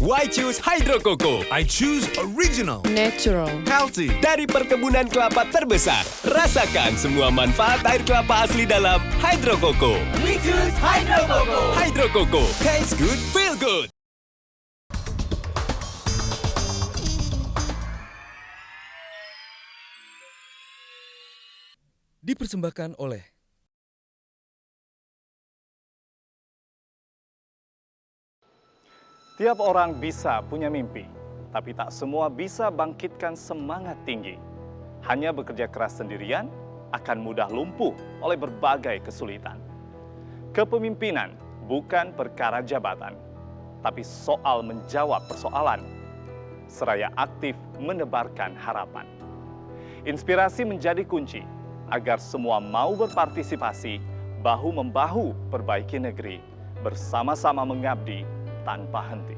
Why choose Hydro Coco? I choose original. Natural. Healthy. Dari perkebunan kelapa terbesar. Rasakan semua manfaat air kelapa asli dalam Hydro Coco. We choose Hydro Coco. Hydro Coco, taste good, feel good. Dipersembahkan oleh Tiap orang bisa punya mimpi, tapi tak semua bisa bangkitkan semangat tinggi. Hanya bekerja keras sendirian akan mudah lumpuh oleh berbagai kesulitan. Kepemimpinan bukan perkara jabatan, tapi soal menjawab persoalan, seraya aktif menebarkan harapan. Inspirasi menjadi kunci agar semua mau berpartisipasi, bahu-membahu perbaiki negeri, bersama-sama mengabdi tanpa henti.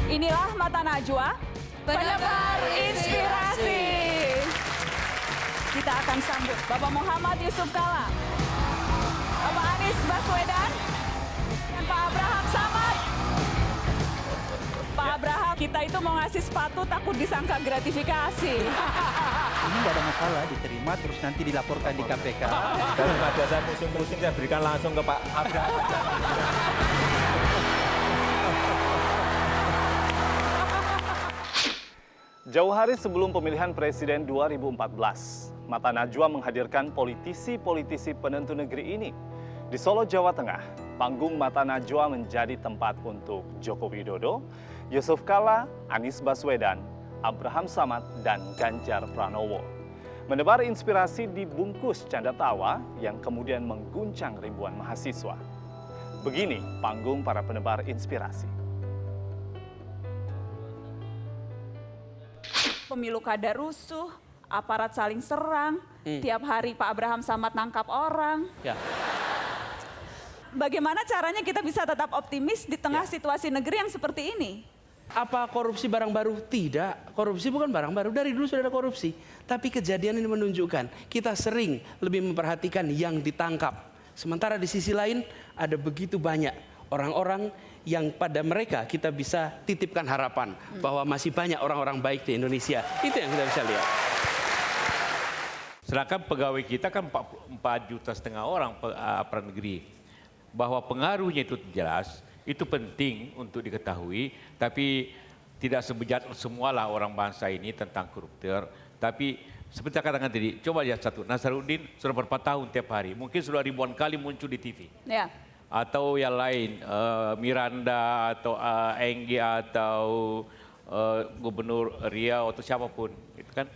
Inilah Mata Najwa, penebar inspirasi. Kita akan sambut Bapak Muhammad Yusuf Kalla, Bapak Anies Baswedan, dan Pak Abraham Samad. Pak Abraham, kita itu mau ngasih sepatu takut disangka gratifikasi. Ini nggak ada masalah, diterima terus nanti dilaporkan di KPK. Daripada saya pusing-pusing, saya berikan langsung ke Pak Abraham. Jauh hari sebelum pemilihan presiden 2014, Mata Najwa menghadirkan politisi-politisi penentu negeri ini. Di Solo, Jawa Tengah, panggung Mata Najwa menjadi tempat untuk Joko Widodo, Yusuf Kalla, Anies Baswedan, Abraham Samad, dan Ganjar Pranowo. Menebar inspirasi dibungkus canda tawa yang kemudian mengguncang ribuan mahasiswa. Begini panggung para penebar inspirasi. Pemilu kada rusuh, aparat saling serang, tiap hari Pak Abraham Samad nangkap orang. Ya. Bagaimana caranya kita bisa tetap optimis di tengah situasi negeri yang seperti ini? Apa korupsi barang baru? Tidak, korupsi bukan barang baru, dari dulu sudah ada korupsi. Tapi kejadian ini menunjukkan kita sering lebih memperhatikan yang ditangkap. Sementara di sisi lain ada begitu banyak orang-orang yang pada mereka kita bisa titipkan harapan bahwa masih banyak orang-orang baik di Indonesia. Itu yang kita bisa lihat. Sedangkan pegawai kita kan 4,5 juta orang aparat negeri. Bahwa pengaruhnya itu jelas, itu penting untuk diketahui, tapi tidak sebejat semualah orang bangsa ini tentang koruptor. Tapi seperti saya katakan tadi, coba lihat satu, Nasaruddin sudah berapa tahun tiap hari, mungkin sudah ribuan kali muncul di TV. Ya. Atau yang lain, Miranda atau Enggi atau Gubernur Riau atau siapapun, itu kan?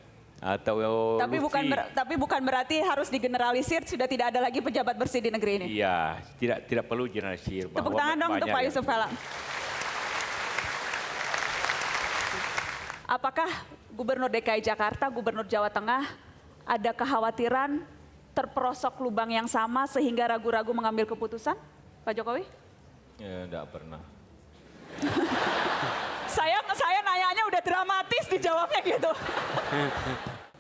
Atau Tapi bukan berarti harus digeneralisir, sudah tidak ada lagi pejabat bersih di negeri ini. Iya, tidak perlu generalisir. Tepuk tangan dong untuk Pak Yusuf Kalla. Apakah Gubernur DKI Jakarta, Gubernur Jawa Tengah ada kekhawatiran terperosok lubang yang sama sehingga ragu-ragu mengambil keputusan, Pak Jokowi? Ya, enggak pernah. Saya nanyanya udah dramatis dijawabnya gitu.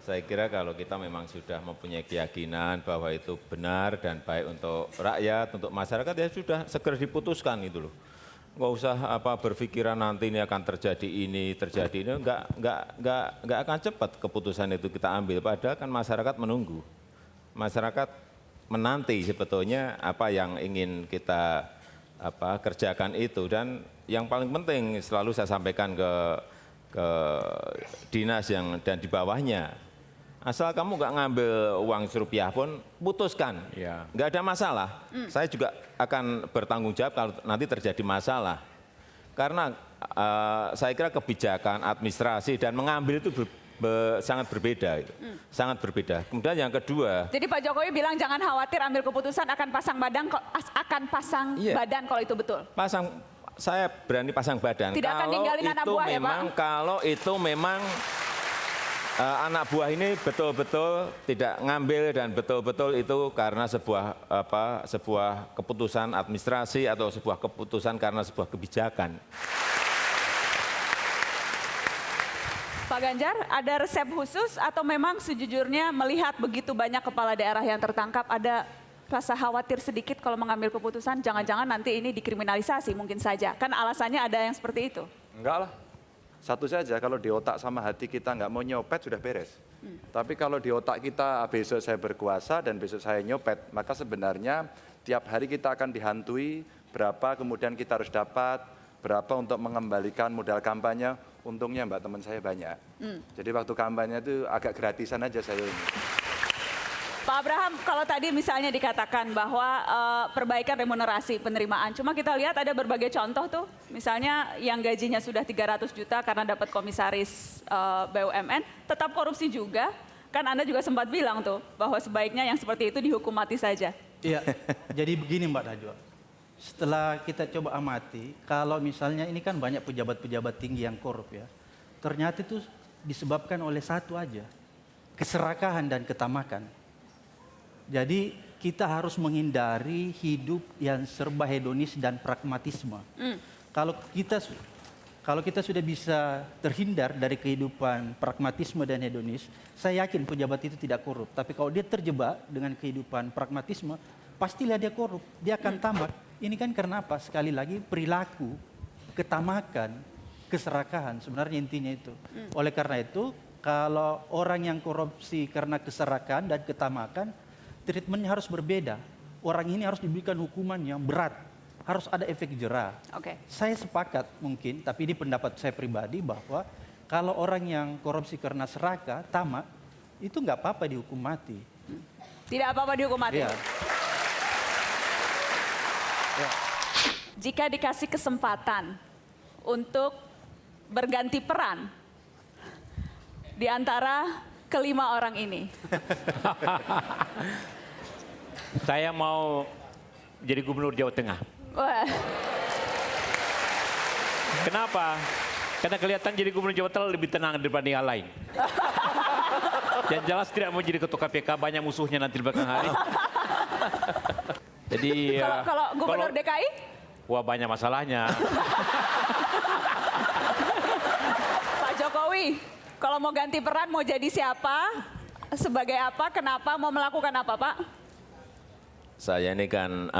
Saya kira kalau kita memang sudah mempunyai keyakinan bahwa itu benar dan baik untuk rakyat, untuk masyarakat, ya sudah segera diputuskan itu loh. Nggak usah berpikiran nanti ini akan terjadi ini, nggak akan cepat keputusan itu kita ambil. Padahal kan masyarakat menunggu, masyarakat menanti sebetulnya apa yang ingin kita kerjakan itu. Dan yang paling penting selalu saya sampaikan ke dinas dan di bawahnya, asal kamu nggak ngambil uang rupiah pun putuskan, nggak ada masalah. Saya juga akan bertanggung jawab kalau nanti terjadi masalah. Karena saya kira kebijakan administrasi dan mengambil itu sangat berbeda, sangat berbeda. Kemudian yang kedua. Jadi Pak Jokowi bilang jangan khawatir ambil keputusan akan pasang badan badan kalau itu betul. Saya berani pasang badan. Tidak akan ninggalin anak buah ya Pak? Kalau itu memang anak buah ini betul-betul tidak ngambil dan betul-betul itu karena sebuah keputusan administrasi atau sebuah keputusan karena sebuah kebijakan. Pak Ganjar, ada resep khusus atau memang sejujurnya melihat begitu banyak kepala daerah yang tertangkap ada rasa khawatir sedikit kalau mengambil keputusan jangan-jangan nanti ini dikriminalisasi mungkin saja. Kan alasannya ada yang seperti itu. Enggak lah. Satu saja, kalau di otak sama hati kita nggak mau nyopet sudah beres. Tapi kalau di otak kita besok saya berkuasa dan besok saya nyopet, maka sebenarnya tiap hari kita akan dihantui berapa kemudian kita harus dapat, berapa untuk mengembalikan modal kampanye. Untungnya Mbak teman saya banyak. Jadi waktu kampanye itu agak gratisan aja saya ini. Pak Abraham, kalau tadi misalnya dikatakan bahwa perbaikan remunerasi penerimaan, cuma kita lihat ada berbagai contoh tuh, misalnya yang gajinya sudah 300 juta karena dapat komisaris BUMN, tetap korupsi juga, kan Anda juga sempat bilang tuh, bahwa sebaiknya yang seperti itu dihukum mati saja. Iya, jadi begini Mbak Najwa, setelah kita coba amati, kalau misalnya ini kan banyak pejabat-pejabat tinggi yang korup ya, ternyata itu disebabkan oleh satu aja, keserakahan dan ketamakan. Jadi kita harus menghindari hidup yang serba hedonis dan pragmatisme. Kalau kita sudah bisa terhindar dari kehidupan pragmatisme dan hedonis, saya yakin pejabat itu tidak korup. Tapi kalau dia terjebak dengan kehidupan pragmatisme, pastilah dia korup, dia akan tamat. Ini kan karena apa? Sekali lagi perilaku, ketamakan, keserakahan, sebenarnya intinya itu. Oleh karena itu, kalau orang yang korupsi karena keserakahan dan ketamakan, treatmentnya harus berbeda. Orang ini harus diberikan hukuman yang berat. Harus ada efek jera. Oke. Saya sepakat mungkin, tapi ini pendapat saya pribadi bahwa kalau orang yang korupsi karena serakah, tamak, itu nggak apa-apa dihukum mati. Tidak apa-apa dihukum mati. Iya. Jika dikasih kesempatan untuk berganti peran di antara kelima orang ini. Saya mau jadi gubernur Jawa Tengah. Wah. Kenapa? Karena kelihatan jadi gubernur Jawa Tengah lebih tenang daripada yang lain. Dan jelas tidak mau jadi ketua KPK, banyak musuhnya nanti di belakang hari. Jadi Kalau gubernur DKI? Wah, banyak masalahnya. Pak Jokowi, kalau mau ganti peran mau jadi siapa? Sebagai apa? Kenapa? Mau melakukan apa, Pak? Saya ini kan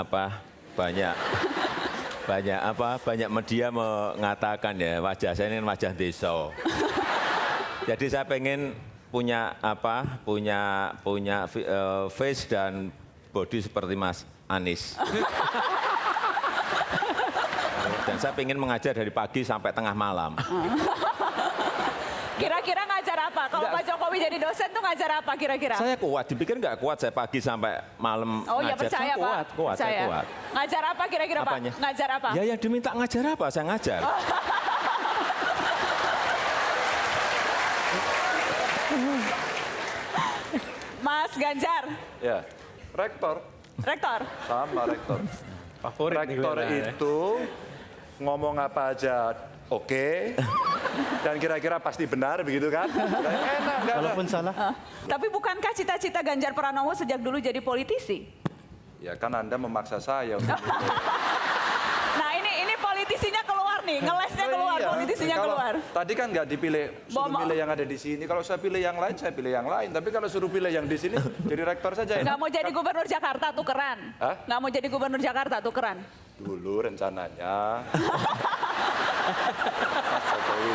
banyak media mengatakan ya wajah saya ini wajah desa. Jadi saya pengen punya face dan body seperti Mas Anies. Dan saya pengen mengajar dari pagi sampai tengah malam. Kira-kira ngajar apa? Kalau Pak Jokowi jadi dosen tuh ngajar apa kira-kira? Saya kuat, dipikir nggak kuat saya pagi sampai malam Oh ya ngajar. percaya Saya Pak. kuat, Percaya. saya kuat. Ngajar apa kira-kira Pak? Apanya? Ngajar apa? Ya yang diminta ngajar apa, saya ngajar. Mas Ganjar, Ya, rektor rektor. sama rektor. Favorit nih Rektor gue, itu ngomong apa aja oke, dan kira-kira pasti benar begitu kan? Enak nggak? Walaupun salah. Tapi bukankah cita-cita Ganjar Pranowo sejak dulu jadi politisi? Ya kan Anda memaksa saya untuk itu. Nah ini politisinya keluar nih, ngelesnya keluar, Iya. politisinya Kalau keluar. Tadi kan nggak dipilih, suruh Bawa- pilih yang ada di sini. Kalau saya pilih yang lain, saya pilih yang lain. Tapi kalau suruh pilih yang di sini, jadi rektor saja. Nggak mau jadi gubernur Jakarta tukeran? Hah? Nggak mau jadi gubernur Jakarta tukeran? Dulu rencananya. Mas Jokowi.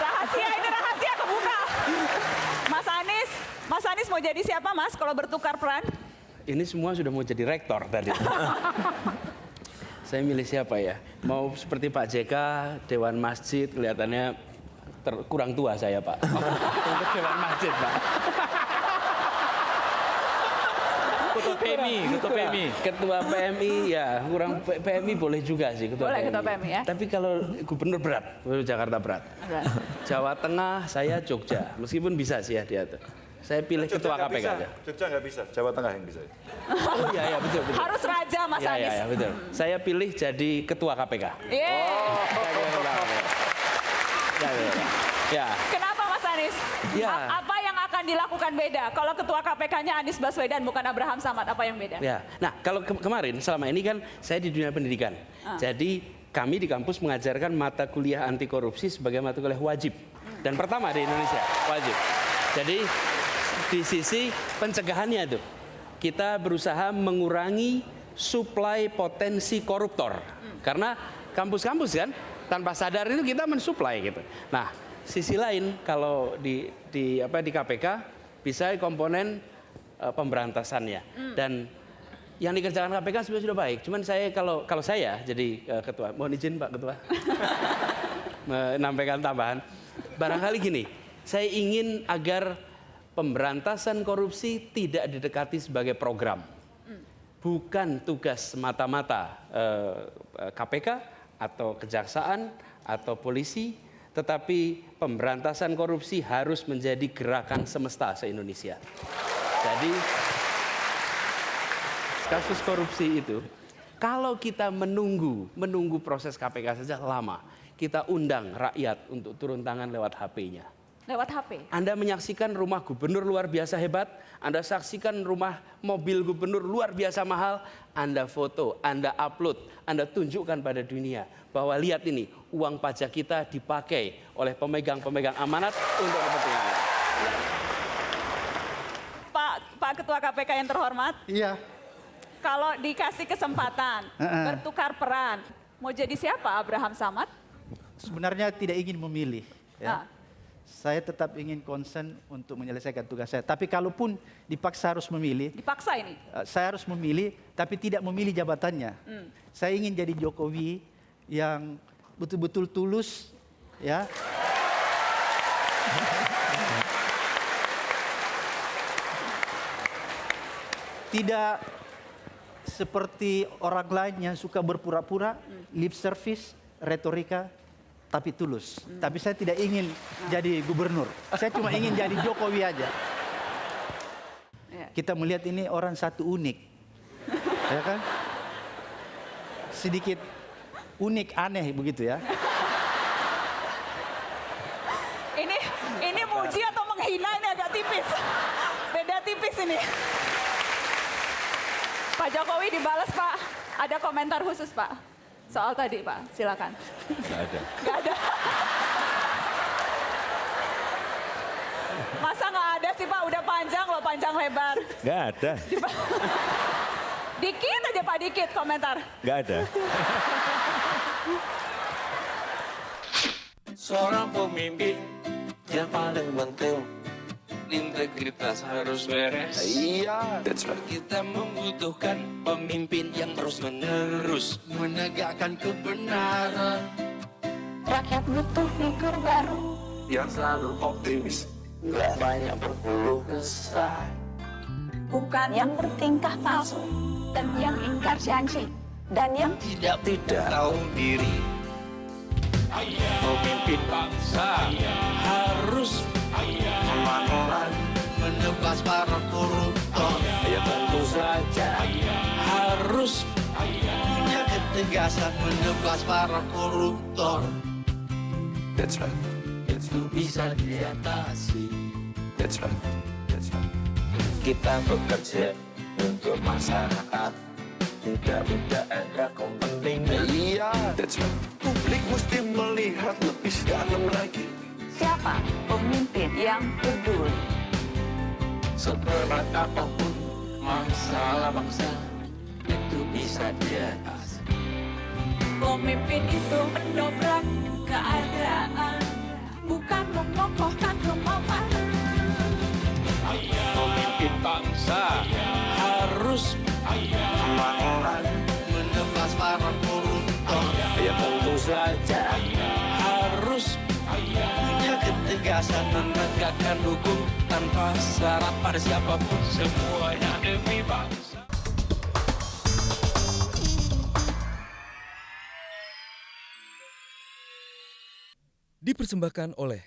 Rahasia, ini rahasia kebuka. Mas Anies mau jadi siapa Mas kalau bertukar peran? Ini semua sudah mau jadi rektor tadi. Saya milih siapa ya? Mau seperti Pak JK, Dewan Masjid, kelihatannya kurang tua saya Pak. Untuk Dewan Masjid Pak. Ketua PMI. Ketua PMI ya, kurang PMI boleh juga sih ketua Boleh PMI. ketua PMI ya. Tapi kalau gubernur berat, gubernur Jakarta berat. Jawa Tengah, saya Jogja. Meskipun bisa sih ya dia tuh. Saya pilih ketua nggak KPK bisa. aja. Jogja nggak bisa, Jawa Tengah yang bisa. Oh iya betul. Harus raja Mas Iya Anies. ya, betul. Saya pilih jadi ketua KPK. Ya. Kenapa Mas Anies? Ya. Apa yang akan dilakukan beda? Kalau ketua KPK-nya Anies Baswedan bukan Abraham Samad, apa yang beda? Ya, nah kalau kemarin selama ini kan saya di dunia pendidikan. Jadi kami di kampus mengajarkan mata kuliah anti korupsi sebagai mata kuliah wajib. Dan pertama di Indonesia, wajib. Jadi di sisi pencegahannya itu, kita berusaha mengurangi suplai potensi koruptor. Karena kampus-kampus kan, tanpa sadar itu kita mensuplai gitu. Nah, sisi lain kalau di KPK bisa komponen pemberantasannya. Dan yang dikerjakan KPK sebenarnya sudah baik. Cuman saya kalau saya jadi ketua, mohon izin Pak Ketua, menampilkan tambahan. Barangkali gini, saya ingin agar pemberantasan korupsi tidak didekati sebagai program. Bukan tugas semata-mata KPK atau kejaksaan atau polisi, tetapi pemberantasan korupsi harus menjadi gerakan semesta se-Indonesia. Jadi kasus korupsi itu, kalau kita menunggu proses KPK saja lama, kita undang rakyat untuk turun tangan lewat HP-nya. Lewat HP? Anda menyaksikan rumah gubernur luar biasa hebat, Anda saksikan rumah mobil gubernur luar biasa mahal, Anda foto, Anda upload, Anda tunjukkan pada dunia bahwa lihat ini, uang pajak kita dipakai oleh pemegang-pemegang amanat untuk kepentingan. Pak Ketua KPK yang terhormat, Iya. kalau dikasih kesempatan bertukar peran, mau jadi siapa Abraham Samad? Sebenarnya tidak ingin memilih. Ya. Saya tetap ingin konsen untuk menyelesaikan tugas saya. Tapi kalaupun dipaksa harus memilih, Dipaksa ini? saya harus memilih, tapi tidak memilih jabatannya. Saya ingin jadi Jokowi yang betul-betul tulus, ya. Tidak seperti orang lain yang suka berpura-pura, lip service, retorika, tapi tulus. Tapi saya tidak ingin jadi gubernur. Saya cuma ingin jadi Jokowi aja. Kita melihat ini orang satu unik. Ya kan? Sedikit unik, aneh begitu ya. Ini muji atau menghina, ini agak tipis. Beda tipis ini. Pak Jokowi dibalas Pak. Ada komentar khusus Pak. Soal tadi Pak, silakan. Nggak ada. Nggak ada. Masa nggak ada sih Pak, udah panjang loh, panjang lebar. Nggak ada. Dikit aja Pak, dikit komentar. Nggak ada. Seorang pemimpin yang paling penting, integritas harus beres. Iya, that's right. Kita membutuhkan pemimpin yang terus-menerus menegakkan kebenaran. Rakyat butuh figur baru Yang selalu optimis, gak banyak berkeluh kesah. bukan yang bertingkah palsu dan yang ingkar janji dan yang Tidak tahu diri. Pemimpin bangsa harus semangat menebas para koruptor. Ya tentu saja harus punya ketegasan menebas para koruptor. That's right. Itu bisa diatasi. That's right. That's right. Kita bekerja untuk masyarakat, tidak ada kepentingan. Iya, that's right. Publik mesti melihat lebih dalam lagi. siapa pemimpin yang peduli. Seberat apapun masalah bangsa, itu bisa diatasi. Pemimpin itu mendobrak keadaan, bukan mengokohkan kemauan. Pemimpin bangsa harus semangat menebas para koruptor. Ya tentu saja harus punya ketegasan menegakkan hukum tanpa syarat pada siapapun, semuanya demi bangsa. Dipersembahkan oleh